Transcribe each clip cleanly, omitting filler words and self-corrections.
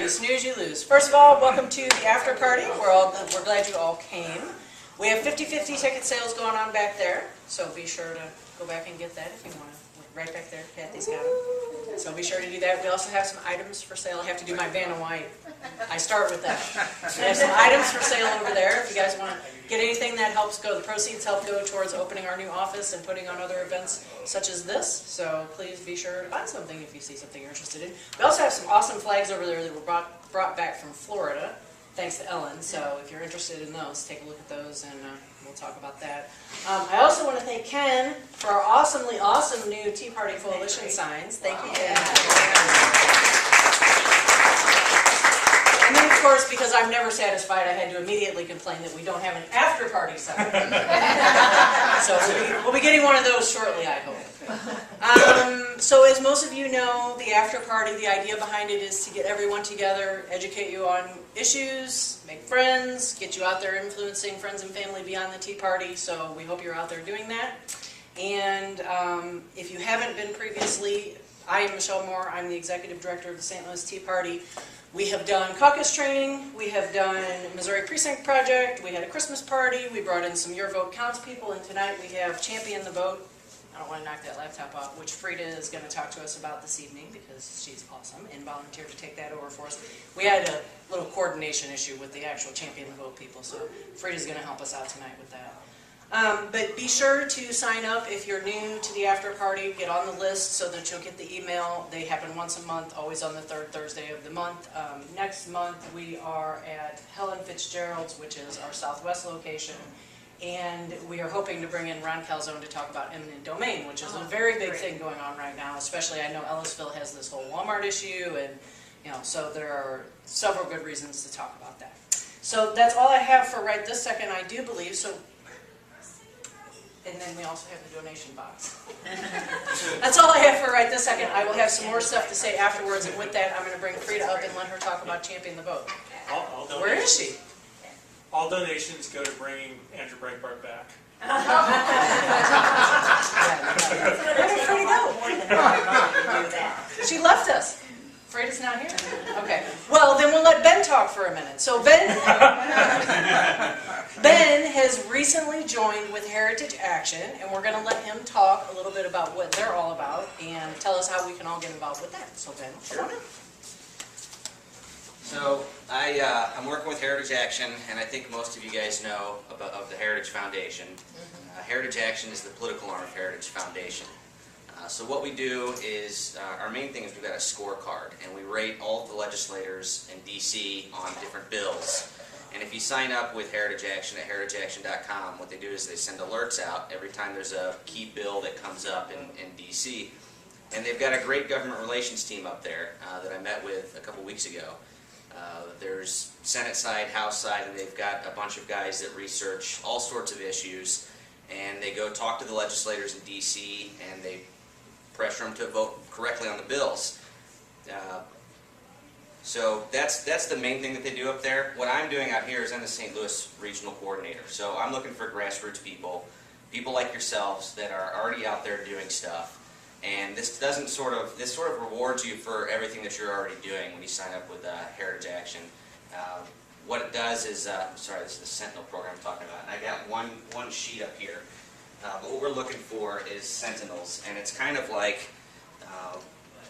you snooze, you lose. First of all, welcome to the after party. We're glad you all came. We have 50-50 ticket sales going on back there, so be sure to go back and get that if you want to. Right back there, Kathy's got them. So be sure to do that. We also have some items for sale. I have to do my Vanna White. I start with that. We have some items for sale over there. If you guys want to get anything that helps go, the proceeds help go towards opening our new office and putting on other events such as this. So please be sure to buy something if you see something you're interested in. We also have some awesome flags over there that were brought back from Florida, thanks to Ellen. So if you're interested in those, take a look at those and we'll talk about that. I also want to thank Ken for our awesomely awesome new Tea Party Coalition signs. Thank you, Ken. And then, of course, because I'm never satisfied, I had to immediately complain that we don't have an after-party sign. So we'll be getting one of those shortly, I hope. So as most of you know, the after party, the idea behind it is to get everyone together, educate you on issues, make friends, get you out there influencing friends and family beyond the tea party. So we hope you're out there doing that. And if you haven't been previously, I am Michelle Moore. I'm the Executive Director of the St. Louis Tea Party. We have done caucus training, we have done Missouri Precinct Project, we had a Christmas party, we brought in some Your Vote Counts people, and tonight we have Champion the Vote. I don't want to knock that laptop off, which Frida is going to talk to us about this evening because she's awesome and volunteered to take that over for us. We had a little coordination issue with the actual Champion the Vote people, so Frida's going to help us out tonight with that. But be sure to sign up if you're new to the after party. Get on the list so that you'll get the email. They happen once a month, always on the third Thursday of the month. Next month we are at Helen Fitzgerald's, which is our Southwest location. And we are hoping to bring in Ron Calzone to talk about eminent domain, which is a very big thing going on right now. Especially, I know Ellisville has this whole Walmart issue, and so there are several good reasons to talk about that. So that's all I have for right this second, I do believe. So, and then we also have the donation box. That's all I have for right this second. I will have some more stuff to say afterwards, and with that, I'm going to bring Frida up and let her talk about Champion the Vote. Where is she? All donations go to bringing Andrew Breitbart back. Where did Frida go? She left us. Frida's not here? Okay. Well, then we'll let Ben talk for a minute. So Ben has recently joined with Heritage Action, and we're going to let him talk a little bit about what they're all about and tell us how we can all get involved with that. So Ben, come on in. So I'm working with Heritage Action, and I think most of you guys know of the Heritage Foundation. Heritage Action is the political arm of Heritage Foundation. So what we do is, our main thing is we've got a scorecard, and we rate all of the legislators in D.C. on different bills. And if you sign up with Heritage Action at heritageaction.com, what they do is they send alerts out every time there's a key bill that comes up in D.C. And they've got a great government relations team up there that I met with a couple weeks ago. There's Senate side, House side, and they've got a bunch of guys that research all sorts of issues, and they go talk to the legislators in D.C. and they pressure them to vote correctly on the bills. So that's the main thing that they do up there. What I'm doing out here is I'm the St. Louis Regional Coordinator. So I'm looking for grassroots people like yourselves that are already out there doing stuff. And this sort of rewards you for everything that you're already doing when you sign up with Heritage Action. What it does is, sorry, this is the Sentinel program I'm talking about. And I got one sheet up here. But what we're looking for is Sentinels, and it's kind of like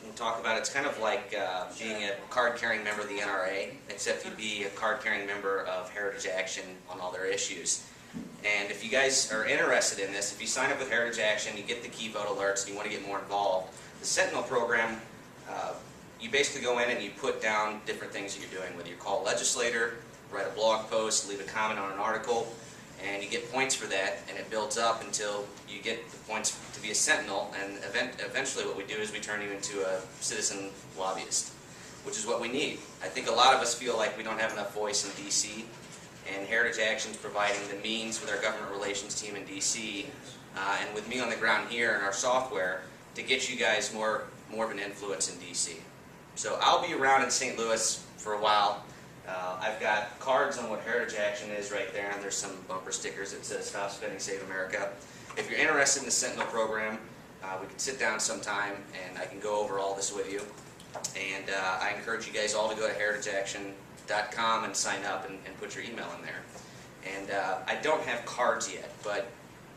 we'll talk about. It's kind of like being a card-carrying member of the NRA, except you'd be a card-carrying member of Heritage Action on all their issues. And if you guys are interested in this, if you sign up with Heritage Action, you get the key vote alerts, and you want to get more involved, the Sentinel program, you basically go in and you put down different things that you're doing, whether you call a legislator, write a blog post, leave a comment on an article, and you get points for that, and it builds up until you get the points to be a Sentinel, and eventually what we do is we turn you into a citizen lobbyist, which is what we need. I think a lot of us feel like we don't have enough voice in D.C., and Heritage Action is providing the means with our government relations team in D.C. And with me on the ground here and our software to get you guys more of an influence in D.C. So I'll be around in St. Louis for a while. I've got cards on what Heritage Action is right there, and there's some bumper stickers that says Stop Spending, Save America. If you're interested in the Sentinel program, we can sit down sometime and I can go over all this with you. And I encourage you guys all to go to heritageaction.com and sign up and put your email in there. And I don't have cards yet, but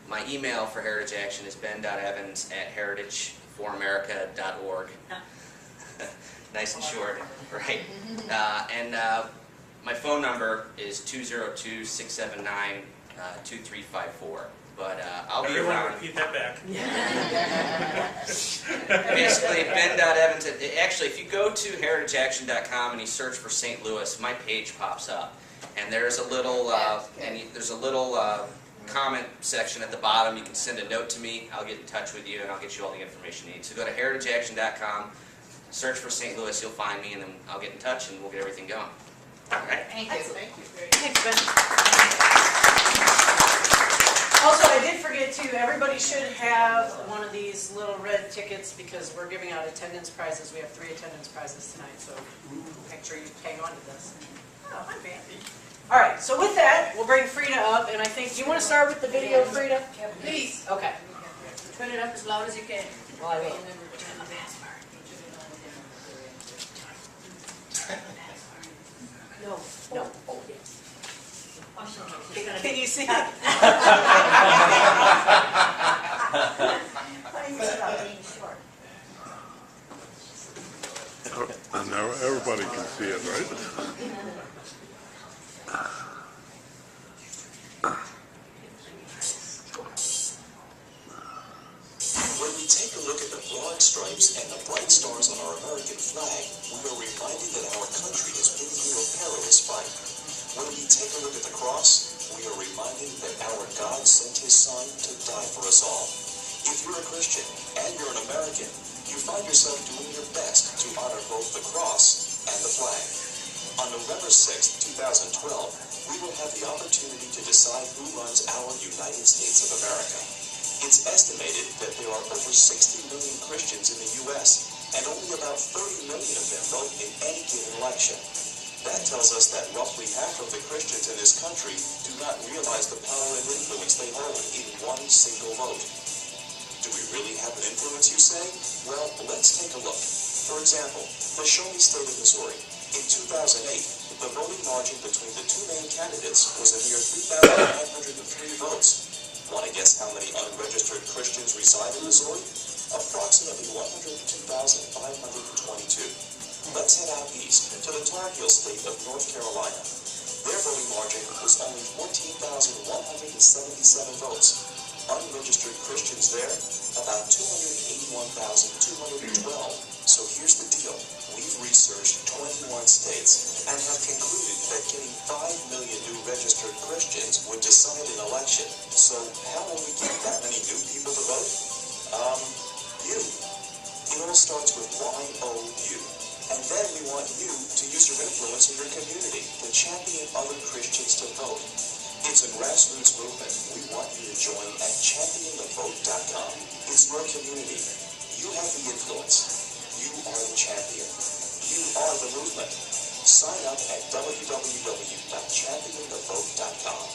my email for Heritage Action is ben.evans@heritageforamerica.org. Nice and short, right? And my phone number is 202-679-2354. But I'll be Everyone around. repeat that back. Basically, ben.evans. Actually, if you go to heritageaction.com and you search for St. Louis, my page pops up, and there's a little comment section at the bottom. You can send a note to me. I'll get in touch with you, and I'll get you all the information you need. So go to heritageaction.com, search for St. Louis. You'll find me, and then I'll get in touch, and we'll get everything going. All right. Thank you. Excellent. Thank you. Thanks, Ben. Also, I did forget to, everybody should have one of these little red tickets because we're giving out attendance prizes. We have 3 attendance prizes tonight, so make sure you hang on to this. Oh, hi, Ben. All right, so with that, we'll bring Frida up, and I think, do you want to start with the video, Frida? Please, Okay. turn it up as loud as you can. Well, I will. No. No. Oh, yes. Can you see? And now everybody can see it, right? When we take a look at the broad stripes and the bright stars on our American flag, we are reminded that our country has been through a perilous fight. When we take a look at the cross, we are reminded that our God sent His Son to die for us all. If you're a Christian and you're an American, you find yourself doing your best to honor both the cross and the flag. On November 6, 2012, we will have the opportunity to decide who runs our United States of America. It's estimated that there are over 60 million Christians in the U.S., and only about 30 million of them vote in any given election. That tells us that roughly half of the Christians in this country do not realize the power and influence they hold in one single vote. Do we really have an influence, you say? Well, let's take a look. For example, the Show-Me State of Missouri. In 2008, the voting margin between the two main candidates was a mere 3,903 votes. Want to guess how many unregistered Christians reside in Missouri? Approximately 102,522. Let's head out east to the Tar Heel state of North Carolina. Their voting margin was only 14,177 votes. Unregistered Christians there, about 281,212. So here's the deal. We've researched 21 states and have concluded that getting 5 million new registered Christians would decide an election. So how will we get that many new people to vote? You. It all starts with YOU. And then we want you to use your influence in your community to champion other Christians to vote. It's a grassroots movement. We want you to join at championthevote.com. It's your community. You have the influence. You are the champion. You are the movement. Sign up at www.championthevote.com.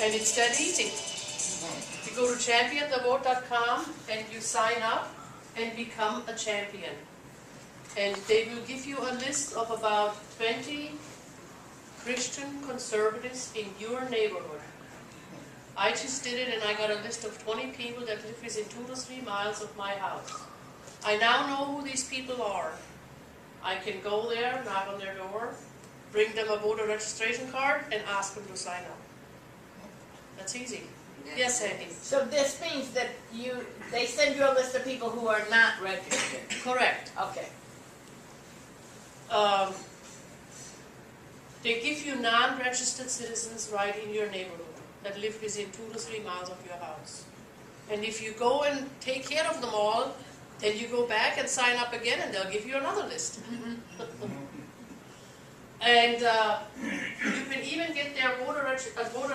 And it's that easy. You go to championthevote.com and you sign up and become a champion. And they will give you a list of about 20 Christian conservatives in your neighborhood. I just did it and I got a list of 20 people that live within 2 to 3 miles of my house. I now know who these people are. I can go there, knock on their door, bring them a voter registration card and ask them to sign up. That's easy. Yes, Sandy. So this means that they send you a list of people who are not registered. Correct. Okay. They give you non-registered citizens right in your neighborhood that live within 2 to 3 miles of your house. And if you go and take care of them all, then you go back and sign up again and they'll give you another list. And you can even get their voter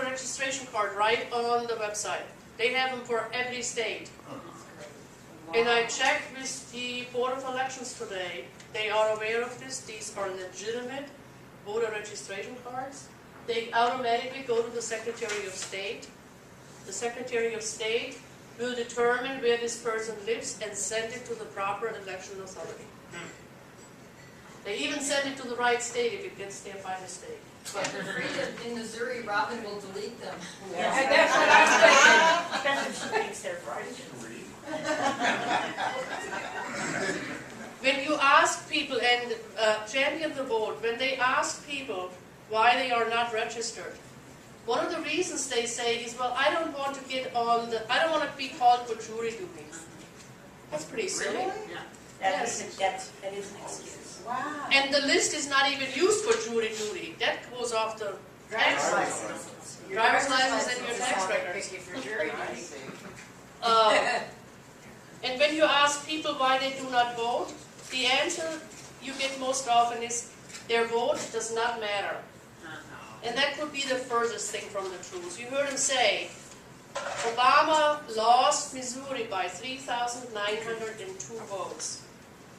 registration card right on the website. They have them for every state. And I checked with the Board of Elections today. They are aware of this. These are legitimate voter registration cards. They automatically go to the Secretary of State. The Secretary of State will determine where this person lives and send it to the proper election authority. They even send it to the right state if it gets there by mistake. But they're free to, in Missouri, Robin will delete them. That's what I'm saying. That's what she thinks they're right. When you ask people, and Champion the Vote, when they ask people why they are not registered, one of the reasons they say is, well, I don't want to get on the, I don't want to be called for jury duty. That's pretty silly. That is an excuse. Wow. And the list is not even used for jury duty. That goes off the tax license. Driver's license and your tax records. If you're jury duty. And when you ask people why they do not vote, the answer you get most often is their vote does not matter. And that could be the furthest thing from the truth. You heard him say, Obama lost Missouri by 3,902 votes.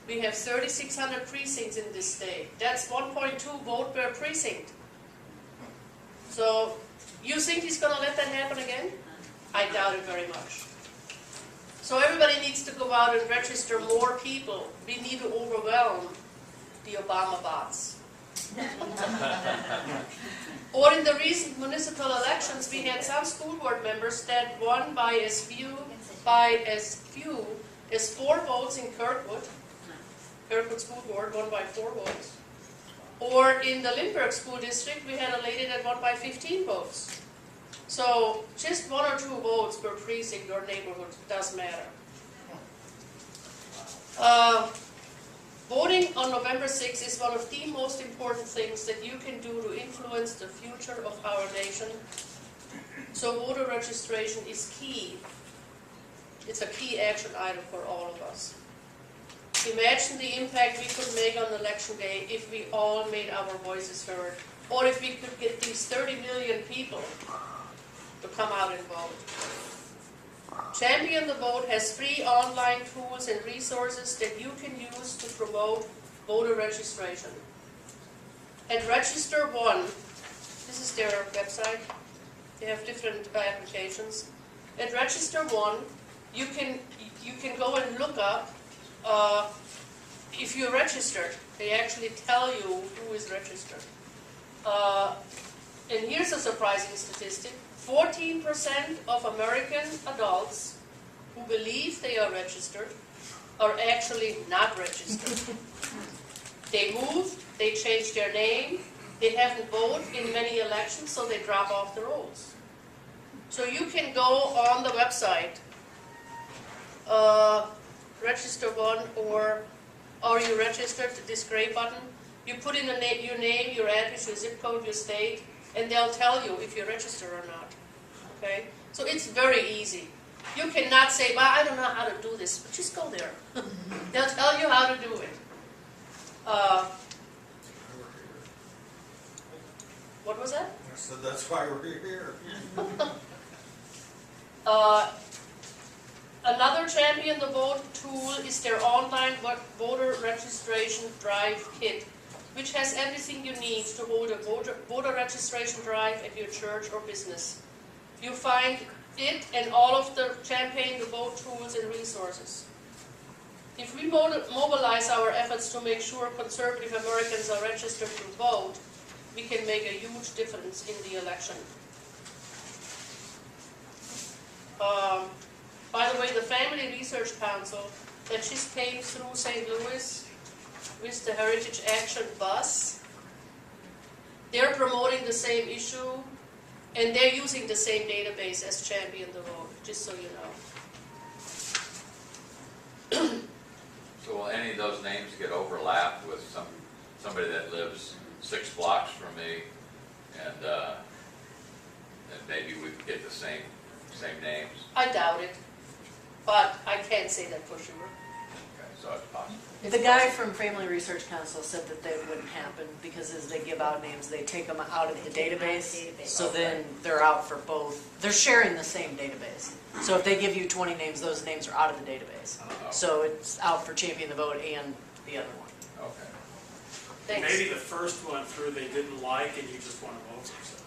We have 3,600 precincts in this state. That's 1.2 vote per precinct. So, you think he's going to let that happen again? I doubt it very much. So everybody needs to go out and register more people. We need to overwhelm the Obama bots. Or in the recent municipal elections, we had some school board members that won by as few as 4 votes in Kirkwood. Kirkwood School Board won by 4 votes. Or in the Lindbergh School District, we had a lady that won by 15 votes. So just 1 or 2 votes per precinct or neighborhood does matter. Voting on November 6th is one of the most important things that you can do to influence the future of our nation. So voter registration is key. It's a key action item for all of us. Imagine the impact we could make on election day if we all made our voices heard, or if we could get these 30 million people to come out and vote. Champion the Vote has free online tools and resources that you can use to promote voter registration. At Register One, this is their website, they have different applications. At Register One, you can go and look up if you're registered. They actually tell you who is registered. And here's a surprising statistic. 14% of American adults who believe they are registered are actually not registered. They moved, they changed their name, they haven't voted in many elections, so they drop off the rolls. So you can go on the website, Register One, or are you registered, this gray button. You put in your name, your address, your zip code, your state, and they'll tell you if you're registered or not. Okay? So it's very easy. You cannot say, well, I don't know how to do this, but just go there. They'll tell you how to do it. What was that? I said that's why we're here. Another Champion the Vote tool is their online voter registration drive kit, which has everything you need to hold a voter registration drive at your church or business. You find it and all of the Champion the Vote tools and resources. If we mobilize our efforts to make sure conservative Americans are registered to vote, we can make a huge difference in the election. By the way, the Family Research Council that just came through St. Louis with the Heritage Action bus, they're promoting the same issue, and they're using the same database as Champion the Vote, just so you know. So will any of those names get overlapped with somebody that lives 6 blocks from me, and maybe we could get the same names? I doubt it, but I can't say that for sure. Okay, so it's possible. The guy from Family Research Council said that they wouldn't happen because as they give out names, they take them out of the database. So then they're out for both. They're sharing the same database. So if they give you 20 names, those names are out of the database. So it's out for Champion the Vote and the other one. Okay. Thanks. Maybe the first one through they didn't like and you just want to vote for yourself.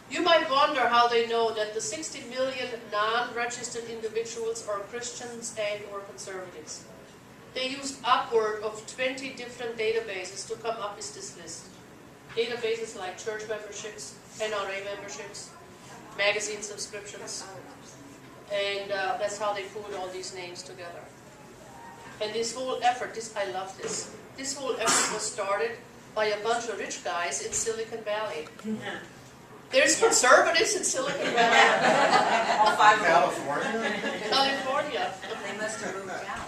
You might wonder how they know that the 60 million non-registered individuals are Christians and or conservatives. They used upward of 20 different databases to come up with this list. Databases like church memberships, NRA memberships, magazine subscriptions, and that's how they put all these names together. And this whole effort, I love this. This whole effort was started by a bunch of rich guys in Silicon Valley. There's conservatives in Silicon Valley. All five of them. California? California. They must have moved out.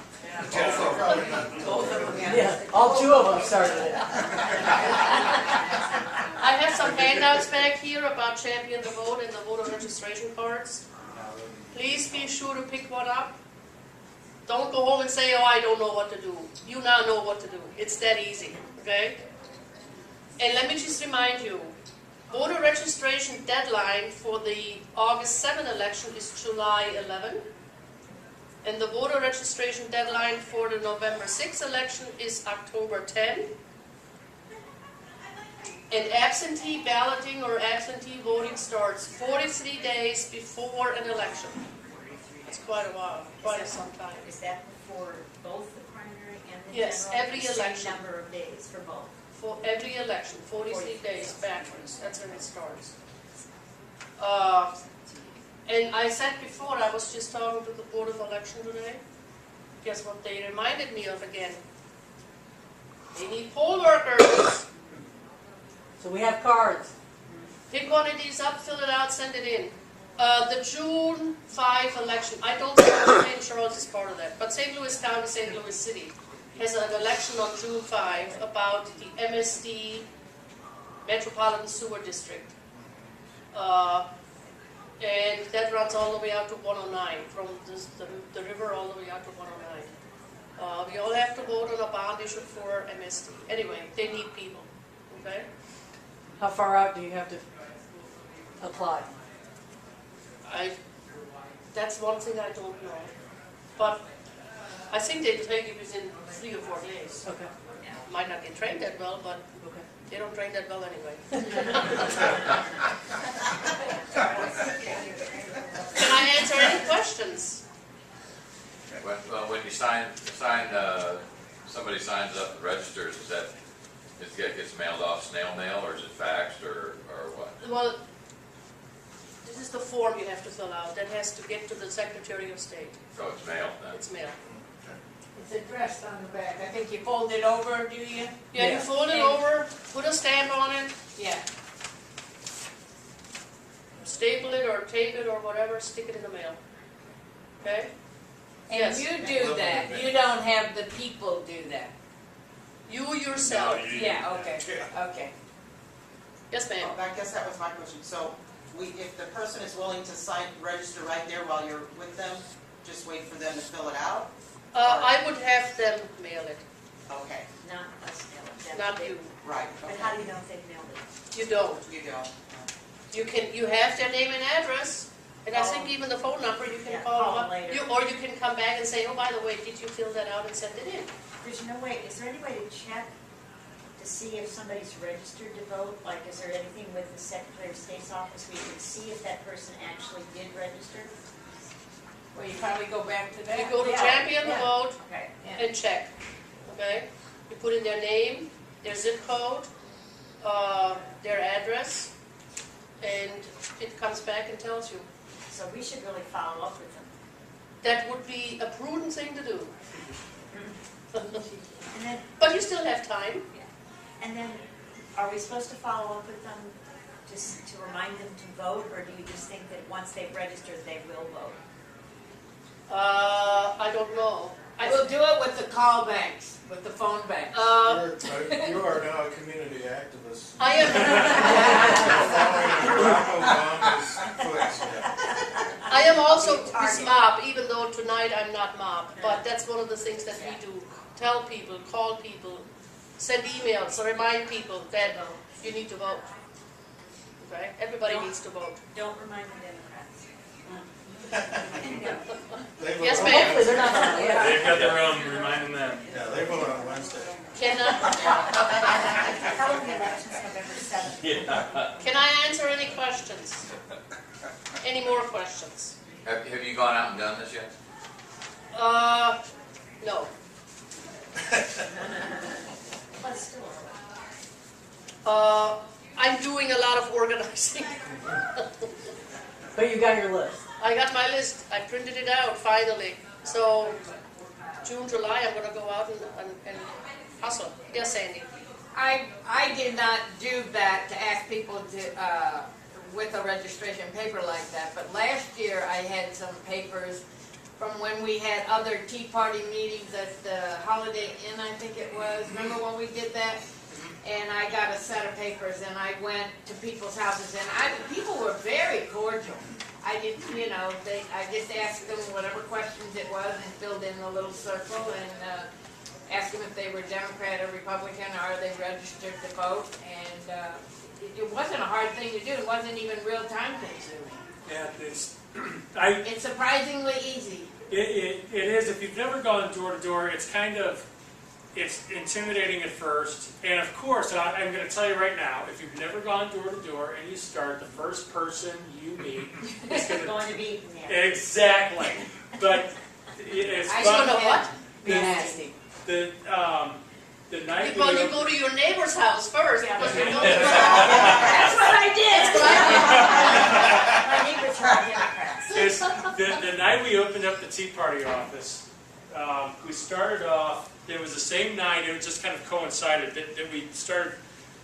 Both of them, yeah. All two of them started it. I have some handouts back here about Champion the Vote and the voter registration cards. Please be sure to pick one up. Don't go home and say, oh, I don't know what to do. You now know what to do. It's that easy, okay? And let me just remind you, voter registration deadline for the August 7 election is July 11. And the voter registration deadline for the November 6 election is October 10. And absentee balloting or absentee voting starts 43 days before an election. That's quite a while, quite some time. Is that for both the primary and the Yes, general? every The same election. number of days for both. For every election, 43 days backwards, that's when it starts. And I said before, I was just talking to the Board of Election today. Guess what they reminded me of again? They need poll workers. So we have cards. Pick one of these up, fill it out, send it in. The June 5 election, I don't think St. Charles is part of that, but St. Louis County, St. Louis City has an election on June 5 about the MSD Metropolitan Sewer District. And that runs all the way out to 109, from the river all the way out to 109. We all have to vote on a bond issued for MSD. Anyway, they need people, okay? How far out do you have to apply? That's one thing I don't know. But I think they take it within 3 or 4 days. Okay. Might not get trained that well, but Okay. they don't train that well anyway. Can I answer any questions? When you somebody signs up and registers, it gets mailed off snail mail, or is it faxed, or what? Well, this is the form you have to fill out. That has to get to the Secretary of State. So it's mailed then? It's mailed. It's addressed on the back. I think you fold it over, do you? Yeah, you Yeah. fold it And- over, put a stamp on it, Yeah. staple it or tape it or whatever, stick it in the mail. Okay? And Yes. you do that. You don't have the people do that. You yourself. Yeah, okay, okay. Yes, ma'am. I guess that was my question. So if the person is willing to register right there while you're with them, just wait for them to fill it out? I would have them mail it, Okay, Not us mail it. not you. right. But how do you know if they've mailed it? You don't. You don't. You have their name and address, and I think even the phone number, you can Yeah, call them call up. them later. Or you can come back and say, oh, by the way, did you fill that out and send it in? There's no way, is there any way to check to see if somebody's registered to vote? Like, is there anything with the Secretary of State's office where you can see if that person actually did register? Well, you probably go back to that. You go to Yeah, Champion the yeah. Vote Okay. and check, okay? You put in their name, their zip code, their address, and it comes back and tells you. So we should really follow up with them. That would be a prudent thing to do. And then, But you still have time. and then, are we supposed to follow up with them just to remind them to vote? Or do you just think that once they've registered, they will vote? I don't know. We'll do it with the call banks, with the phone banks. You are now a community activist. I am. Following Barack Obama's footsteps. I am also with MOP, even though tonight I'm not MOP. But that's one of the things that we do. Tell people, call people, send emails, remind people that you need to vote. Okay? Everybody needs to vote. Don't remind the Democrats. They vote Yes, on ma'am. Hopefully Wednesday. they're not gonna, yeah. They've got their own, reminding them. Yeah, they vote on Wednesday. Cannot. Tell them the election's November 7th. Can I answer any questions? Any more questions? Have you gone out and done this yet? No. But still. I'm doing a lot of organizing. But you got your list. I got my list. I printed it out finally. So June, July, I'm gonna go out and hustle. Yes, Sandy. I did not do that to ask people to, with a registration paper like that, but last year I had some papers from when we had other Tea Party meetings at the Holiday Inn, I think it was. Remember when we did that? And I got a set of papers and I went to people's houses and people were very cordial. I didn't, I just asked them whatever questions it was and filled in a little circle and asked them if they were Democrat or Republican, or are they registered to vote, and it wasn't a hard thing to do. It wasn't even real time consuming. Yeah, It's surprisingly easy. it is. If you've never gone door to door, it's intimidating at first. And of course, I'm going to tell you right now, if you've never gone door to door and you start, the first person you meet is Going to be, exactly. But it's I fun. don't know what. Nasty. The night You go to your neighbor's house first. Yeah. Because you know that's what I did. My neighbors are Democrats. the night we opened up the Tea Party office, we started off. It was the same night. It just kind of coincided that we started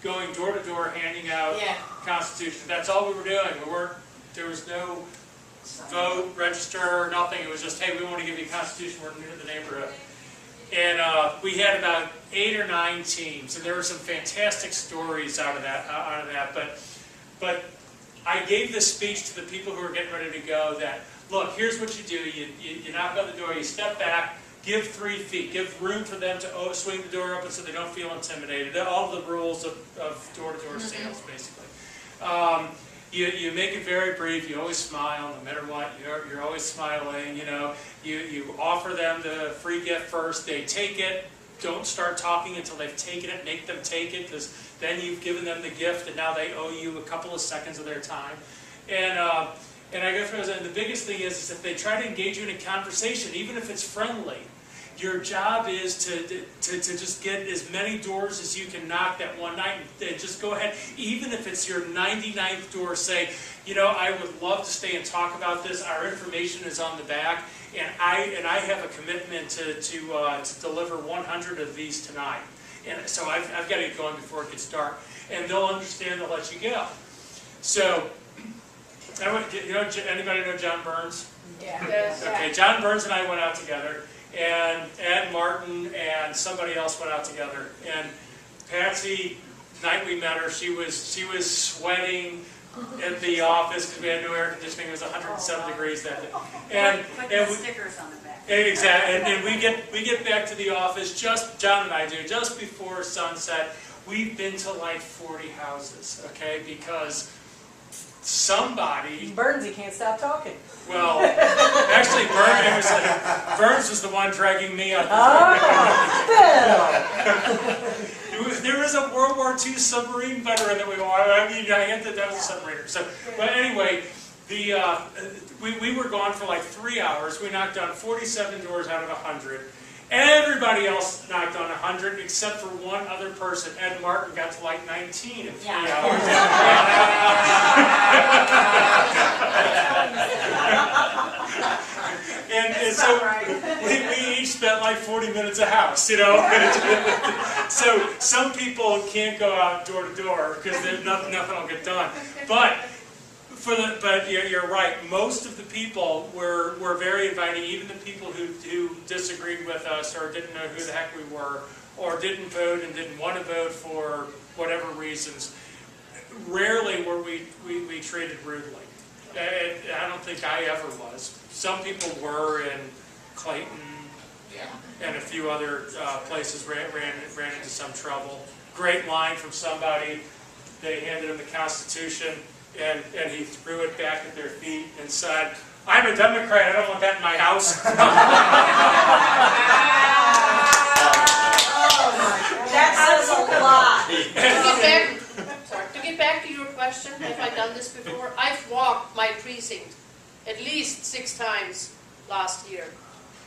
going door to door, handing out Constitution. That's all we were doing. There was no vote, register, nothing. It was just, hey, we want to give you a Constitution. We're new to the neighborhood. And we had about 8 or 9 teams, and there were some fantastic stories out of that. But I gave this speech to the people who were getting ready to go. That look, here's what you do: you knock on the door, you step back, give 3 feet, give room for them to swing the door open so they don't feel intimidated. All the rules of door-to-door sales, basically. You make it very brief. You always smile, no matter what. You're always smiling. You offer them the free gift first. They take it. Don't start talking until they've taken it. Make them take it, because then you've given them the gift, and now they owe you a couple of seconds of their time. And I go through those. And the biggest thing is if they try to engage you in a conversation, even if it's friendly, your job is to just get as many doors as you can knock that one night, and just go ahead. Even if it's your 99th door, say, I would love to stay and talk about this. Our information is on the back, and I have a commitment to deliver 100 of these tonight. And so I've got to get going before it gets dark. And they'll understand, they'll let you go. So, anybody know John Burns? Yeah. Yes. Okay, John Burns and I went out together. And Ed Martin and somebody else went out together. And Patsy, the night we met her, she was sweating at the office because we had no air conditioning. It was 107 degrees that day. And Stickers on the back. exactly. And we get back to the office. John and I do just before sunset. We've been to like 40 houses, okay, because somebody. Burnsy can't stop talking. Well, actually, Burns was the one dragging me up. There was a World War II submarine veteran that we wanted. That was a submariner. So, but anyway, we were gone for like 3 hours. We knocked on 47 doors out of 100. Everybody else knocked on 100 except for one other person. Ed Martin got to like 19 in 3 hours. and so we each spent like 40 minutes a house, So some people can't go out door to door because nothing will get done. But you're right. Most of the people were very inviting. Even the people who disagreed with us or didn't know who the heck we were, or didn't vote and didn't want to vote for whatever reasons. Rarely were we treated rudely. I don't think I ever was. Some people were in Clayton and a few other places ran into some trouble. Great line from somebody. They handed him the Constitution. And he threw it back at their feet and said, "I'm a Democrat, I don't want that in my house." That says a lot. To get back done this before? I've walked my precinct at least 6 times last year.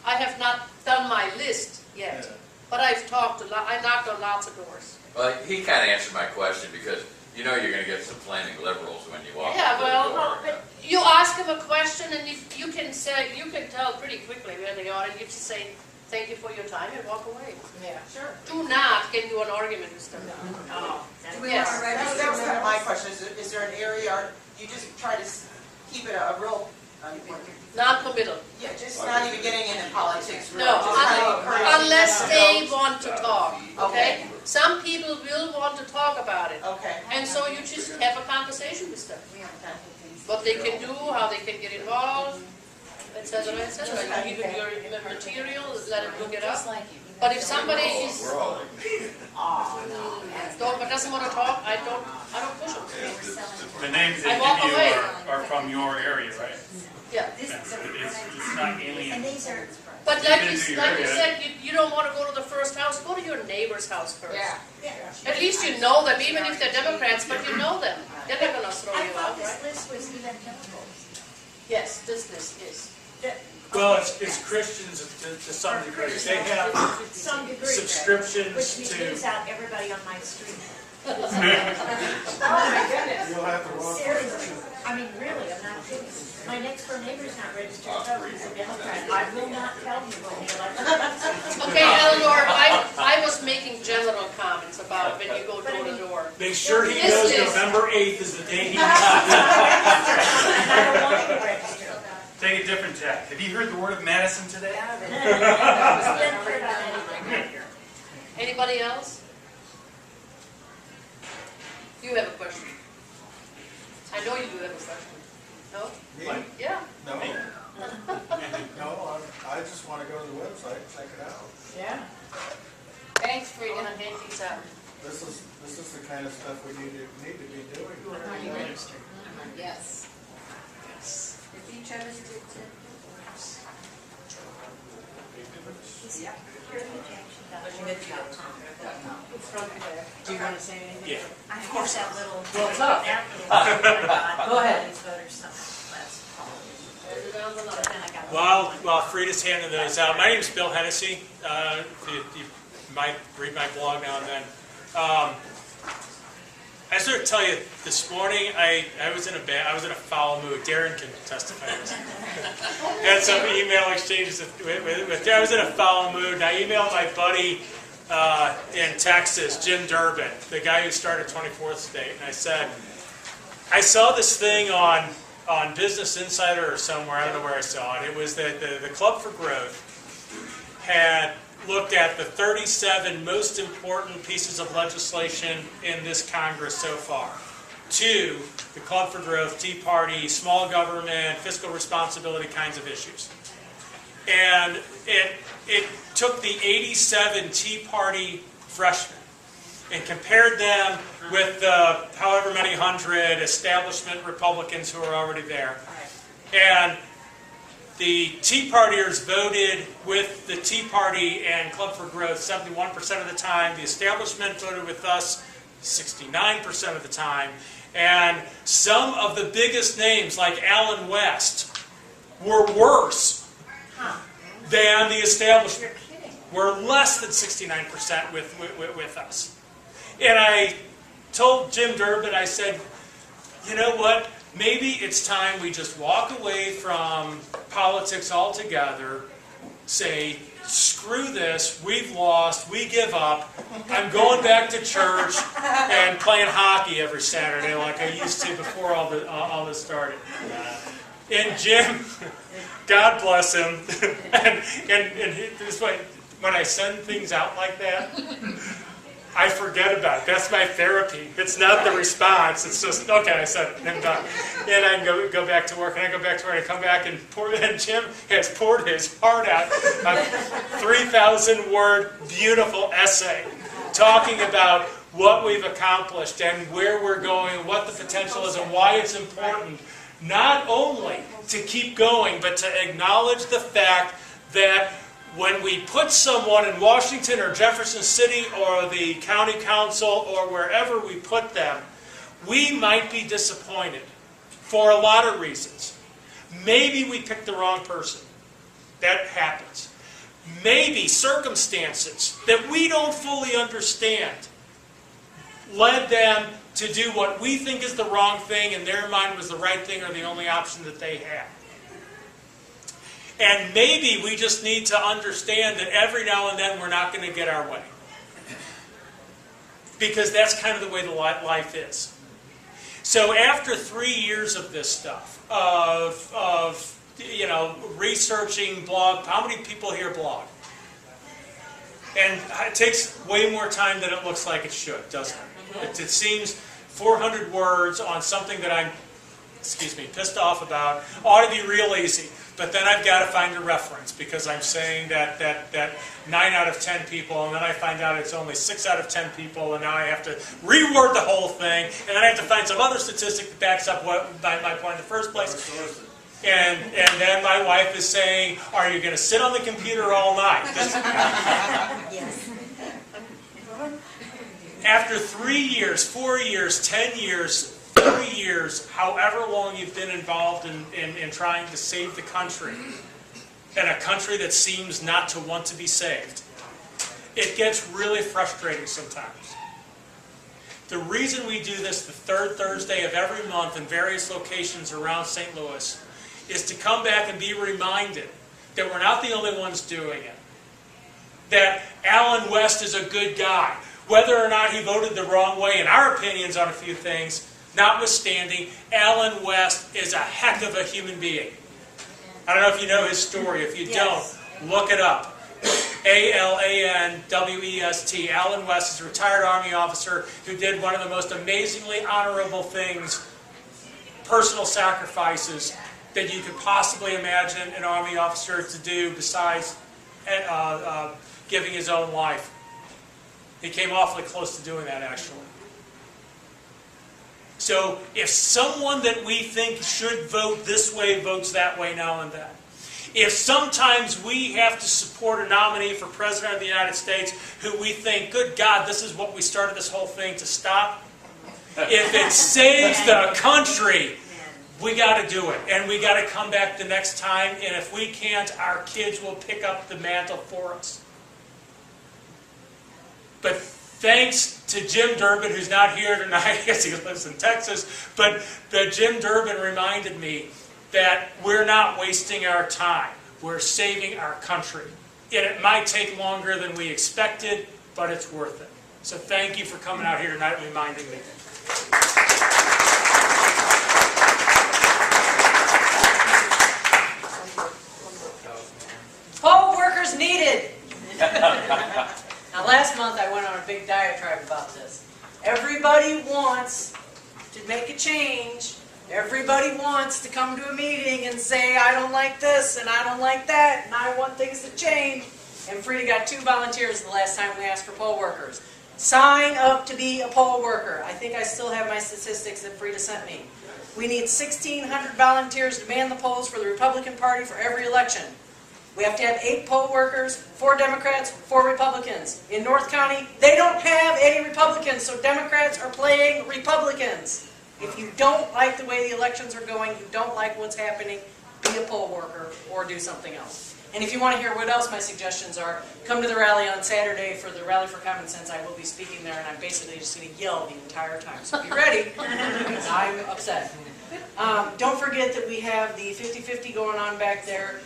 I have not done my list yet, but I've talked a lot, I knocked on lots of doors. Well, he kind of answered my question because you know you're going to get some flaming liberals when you walk Yeah, through well, the door. but you ask them a question and you can say, you can tell pretty quickly where they are, and you just say, thank you for your time, and walk away. Yeah, sure. Do not get into an argument with them. Oh, Yes. That was kind of my question, is there an area, or you just try to keep it a real, Non-committal. yeah, just not even getting into politics, really, No, just kind of encouraging unless them to they go. want to talk, okay? Some people will want to talk about it, Okay. and so you just have a conversation with them. What they can do, how they can get involved, etc., etc. You give them your material, let them look it up. But if somebody is, We're all doesn't want to talk, I don't push them. The names I they walk give you away. are from your area, right? Yeah. It's not alien. And these are, But You've like been you, to your like you area. said, you don't want to go to the first house, go to your neighbor's house first. Yeah. At least you know them, even if they're Democrats, but you know them. They're not going to throw I you thought out, this right? list was evangelical. Yes, this list is. Well, it's Christians to some degree. They have Some degree. subscriptions Which to. leaves out everybody on my street. Oh, my goodness. You'll have to walk. Seriously, I mean, really, I'm not kidding. My next door neighbor's not registered to vote, he's a Democrat. I will not tell you when the election. Okay, Eleanor, I was making general comments about when you go door to door. Make sure he This knows list. November 8th is the day he. And I don't want to register. Take a different tack. Have you heard the word of Madison today? Anybody else? You have a question. I know you do have a question. No? Me? Yeah. No. No, I just want to go to the website, check it out. Yeah. Thanks for your hand these out. This is the kind of stuff we need to be doing. Are you registered? Yes. If each of us did Yeah. It's from there. Do you want to say anything? Yeah. I have that little. Well, tough. Go ahead. While Frida's handing those out, my name is Bill Hennessy. You might read my blog now and then. I sort of tell you, this morning I was in a foul mood. Darren can testify to this. Had some email exchanges with I was in a foul mood, and I emailed my buddy in Texas, Jim Durbin, the guy who started 24th State, and I said, I saw this thing on Business Insider or somewhere, I don't know where I saw it. It was that the Club for Growth had looked at the 37 most important pieces of legislation in this Congress so far. 2, the Club for Growth, Tea Party, small government, fiscal responsibility kinds of issues. And it took the 87 Tea Party freshmen and compared them with the however many hundred establishment Republicans who are already there. And the Tea Partiers voted with the Tea Party and Club for Growth 71% of the time. The establishment voted with us 69% of the time. And some of the biggest names, like Allen West, were worse than the establishment. Were less than 69% with us. And I told Jim Durbin, I said, you know what? Maybe it's time we just walk away from politics altogether, say, screw this, we've lost, we give up, I'm going back to church and playing hockey every Saturday like I used to before all this started. And Jim, God bless him, and this way, when I send things out like that, I forget about it. That's my therapy. It's not the response. It's just, okay, I said it, I'm done. And I can go back to work, and I go back to work, and I come back, and Jim has poured his heart out. A 3,000-word beautiful essay talking about what we've accomplished and where we're going, what the potential is, and why it's important, not only to keep going, but to acknowledge the fact that when we put someone in Washington or Jefferson City or the county council or wherever we put them, we might be disappointed. for a lot of reasons. Maybe we picked the wrong person. That happens. Maybe circumstances that we don't fully understand led them to do what we think is the wrong thing, and their mind was the right thing or the only option that they had. And maybe we just need to understand that every now and then we're not going to get our way. Because that's kind of the way the life is. So after 3 years of this stuff, of researching blog, how many people here blog? And it takes way more time than it looks like it should, doesn't it? It seems 400 words on something that I'm, pissed off about ought to be real easy. But then I've got to find a reference because I'm saying that 9 out of 10 people, and then I find out it's only 6 out of 10 people, and now I have to reword the whole thing, and then I have to find some other statistic that backs up my point in the first place. And then my wife is saying, are you going to sit on the computer all night? Yes. After 3 years, 4 years, 10 years, 30 years, however long you've been involved in trying to save the country, and a country that seems not to want to be saved, it gets really frustrating sometimes. The reason we do this the third Thursday of every month in various locations around St. Louis is to come back and be reminded that we're not the only ones doing it. That Alan West is a good guy. Whether or not he voted the wrong way in our opinions on a few things, notwithstanding, Alan West is a heck of a human being. I don't know if you know his story. If you don't, look it up. A-L-A-N-W-E-S-T. Alan West is a retired Army officer who did one of the most amazingly honorable things, personal sacrifices, that you could possibly imagine an Army officer to do besides giving his own life. He came awfully close to doing that, actually. So if someone that we think should vote this way votes that way now and then, if sometimes we have to support a nominee for President of the United States who we think, good God, this is what we started this whole thing to stop, if it saves the country, we got to do it. And we got to come back the next time, and if we can't, our kids will pick up the mantle for us. But thanks to Jim Durbin, who's not here tonight, because he lives in Texas, but Jim Durbin reminded me that we're not wasting our time. We're saving our country. And it might take longer than we expected, but it's worth it. So thank you for coming out here tonight and reminding me. Poll workers needed. Now last month I went on a big diatribe about this. Everybody wants to make a change. Everybody wants to come to a meeting and say, I don't like this and I don't like that and I want things to change. And Frida got 2 volunteers the last time we asked for poll workers. Sign up to be a poll worker. I think I still have my statistics that Frida sent me. We need 1,600 volunteers to man the polls for the Republican Party for every election. We have to have 8 poll workers, 4 Democrats, 4 Republicans. In North County, they don't have any Republicans, so Democrats are playing Republicans. If you don't like the way the elections are going, you don't like what's happening, be a poll worker or do something else. And if you want to hear what else my suggestions are, come to the rally on Saturday for the Rally for Common Sense. I will be speaking there, and I'm basically just going to yell the entire time. So be ready, because I'm upset. Don't forget that we have the 50-50 going on back there.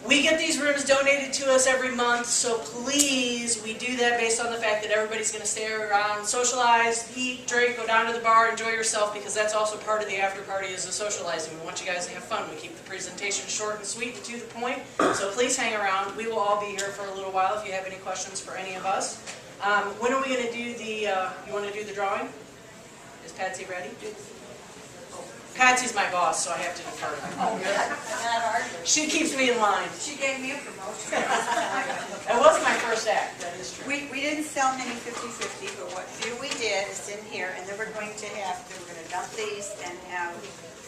We get these rooms donated to us every month, so please, we do that based on the fact that everybody's going to stay around, socialize, eat, drink, go down to the bar, enjoy yourself, because that's also part of the after party is the socializing. We want you guys to have fun. We keep the presentation short and sweet and to the point, so please hang around. We will all be here for a little while if you have any questions for any of us. When are we going to do the, you want to do the drawing? Is Patsy ready? Patsy's my boss, so I have to defer to her. Oh, yeah. Not hardly. She keeps me in line. She gave me a promotion. That was my first act, that is true. We didn't sell many 50-50, but what few we did is in here, and then we're going to dump these and have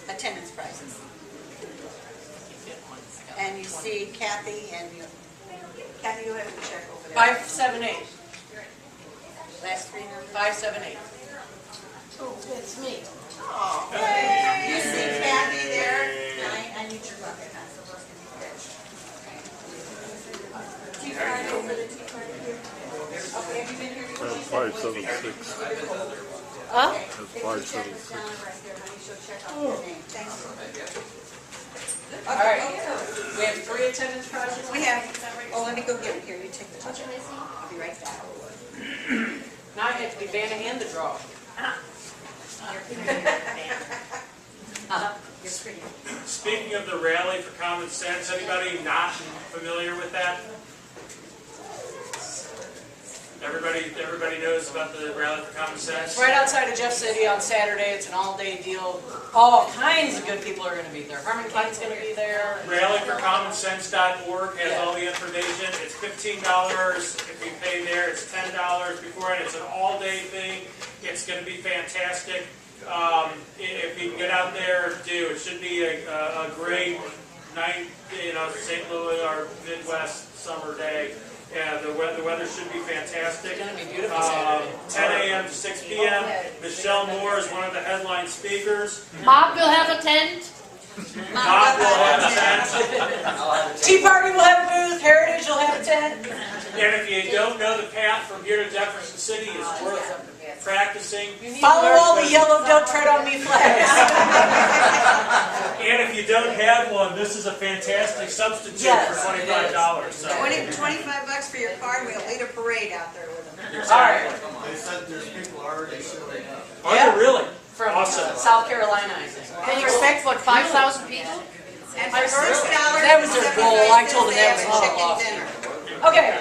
attendance prizes. And you see Kathy and Kathy, you have to check over there. 578. Last 3 numbers? 578. Oh, it's me. Oh, you see Kathy there? I need your bucket, I'm supposed to be rich. Tea party for the tea party here. Okay, have you been here before? That's 576. Huh? That's 576. Down right there, honey, she'll check out your name. Thanks. All right, we have 3 attendance prizes. We have, oh, let me go get it here, you take the picture. I'll be right back. Now I have to be Vanna and the draw. You're pretty. Speaking of the Rally for Common Sense, anybody not familiar with that? Everybody knows about the Rally for Common Sense? It's right outside of Jeff City on Saturday. It's an all-day deal. All kinds of good people are going to be there. Harmon Kane's going to be there. Rallyforcommonsense.org has all the information. It's $15 if you pay there. It's $10 beforehand. It's an all-day thing. It's going to be fantastic. If you can get out there, do. It should be a great night, St. Louis or Midwest summer day. Yeah, the weather should be fantastic. It's going to be beautiful Saturday. 10 a.m. to 6 p.m. Michelle Moore is one of the headline speakers. Mob will have a tent. Bob will have a tent. Tea Party will have a booth. Heritage will have a tent. And if you don't know the path from here to Jefferson City, it's worth practicing. Follow all the yellow "Don't Tread on Me" flags. And if you don't have one, this is a fantastic substitute for $25. So. 25 bucks for your card, we'll lead a parade out there with them. All right. They said there's people already showing up. Are they really? From Awesome. South Carolina, I think. Can you expect, what, 5,000 people? And for $6, That was their goal. I told them that was a chicken lot. dinner. Okay,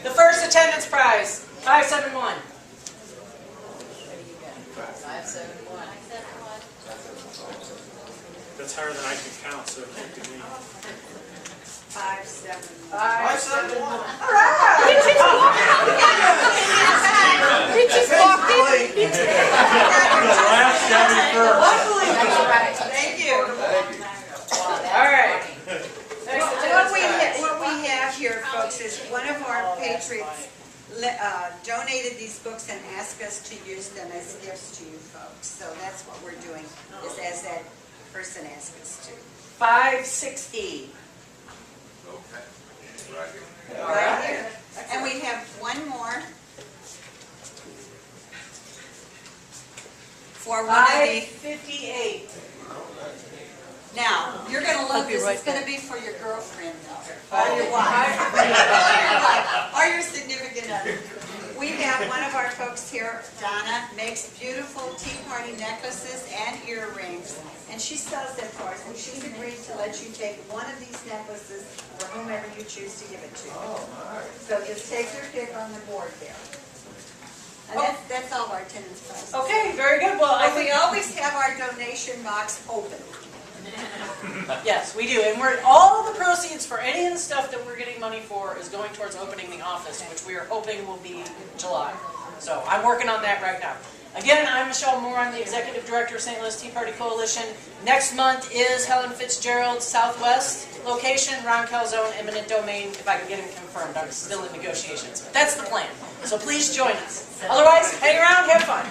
the first attendance prize, 571. 571. That's higher than I can count, so it can't be me. 571. 571. All right. We just walked in. The last 71st. Thank you. All right. What we have here, folks, is one of our patriots donated these books and asked us to use them as gifts to you folks. So that's what we're doing, is as that person asked us to. 560. Okay. Right here. Right here. And we have one more. For one of the... 558. Now, you're going to love this. right It's going to be for your girlfriend, though, or your wife, or your significant other. We have one of our folks here, Donna, makes beautiful Tea Party necklaces and earrings, and she sells them for us, and she's agreed to let you take one of these necklaces for whomever you choose to give it to. So just take your pick on the board there. And that's all of our attendance prices. Okay, very good. Well, I But we think always have our donation box open. yes, we do, and all the proceeds for any of the stuff that we're getting money for is going towards opening the office, which we are hoping will be July. So I'm working on that right now. Again, I'm Michelle Moore. I'm the Executive Director of St. Louis Tea Party Coalition. Next month is Helen Fitzgerald's Southwest location, Ron Calzone, eminent domain, if I can get him confirmed. I'm still in negotiations. But that's the plan. So please join us. Otherwise, hang around, have fun.